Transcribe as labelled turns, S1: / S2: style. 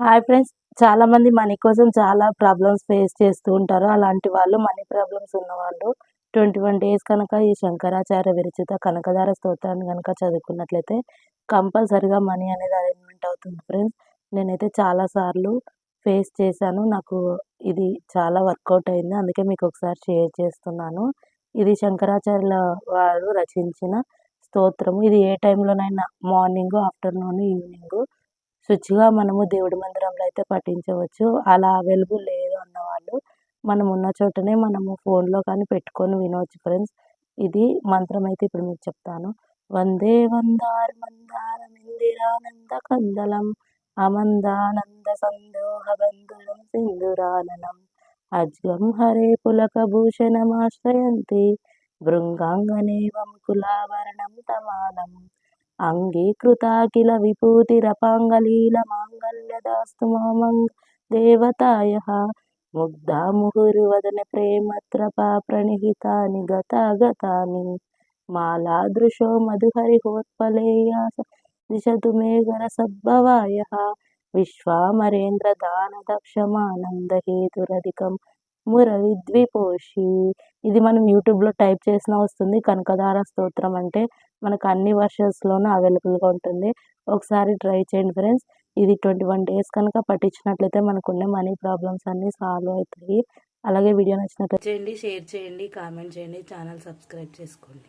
S1: Hi friends. చాలామంది money కోసం చాలా ప్రాబ్లమ్స్ ఫేస్ చేస్తూ ఉంటారు. అలాంటి వాళ్ళు మనీ ప్రాబ్లమ్స్ ఉన్నవాళ్ళు 21 డేస్ కనుక ఈ శంకరాచార్య విరచిత కనకదార స్తోత్రాన్ని గనుక చదువుకున్నట్లయితే కంపల్సరీగా మనీ అనేది అరేంజ్‌మెంట్ అవుతుంది ఫ్రెండ్స్. నేనైతే చాలా సార్లు ఫేస్ చేశాను. నాకు ఇది చాలా వర్కౌట్ అయింది. అందుకే మీకు ఒకసారి షేర్ చేస్తున్నాను. ఇది శంకరాచార్యుల వారు రచించిన స్తోత్రము. ఇది ఏ టైంలోనైనా మార్నింగు, ఆఫ్టర్‌నూన్, ఈవినింగు శుచిగా మనము దేవుడి మందిరంలో అయితే పఠించవచ్చు. అలా అవైలబుల్ లేదు అన్నవాళ్ళు మనం ఉన్న చోటనే మనము ఫోన్‌లో కానీ పెట్టుకొని వినవచ్చు ఫ్రెండ్స్. ఇది మంత్రం అయితే ఇప్పుడు మీకు చెప్తాను. వందే వందార్ మందారమిందిరానంద కందలం అమందానంద సందోహ బంధురం సింధురాననం అజ్గం హరే పులకభూషణమాశ్రయంతి భృంగాంగనేవం కులావరణం తమాలం అంగీకృతాఖిల విభూతిరపాంగలీలమాంగల్యదాస్తు మామం దేవతాయః ముగ్ధా ముహుర్వదన ప్రేమత్రపా ప్రణిహితాని గతాగతాని మాలాదృశో మధుహరిహోత్పలేయాస దిశతు మే గరసద్భవాయః విశ్వామరేంద్రదానదక్షమానందహేతురధికం మురవిద్విపోషి. ఇది మనం యూట్యూబ్లో టైప్ చేసినా వస్తుంది. కనకదార స్తోత్రం అంటే మనకు అన్ని వర్షన్స్‌లోనూ అవైలబుల్‌గా ఉంటుంది. ఒకసారి ట్రై చేయండి ఫ్రెండ్స్. ఇది 21 డేస్ కనుక పఠించినట్లయితే మనకున్న మనీ ప్రాబ్లమ్స్ అన్నీ సాల్వ్ అవుతాయి. అలాగే వీడియో నచ్చినట్లయితే చేయండి, షేర్ చేయండి, కామెంట్ చేయండి, ఛానల్ సబ్స్క్రైబ్ చేసుకోండి.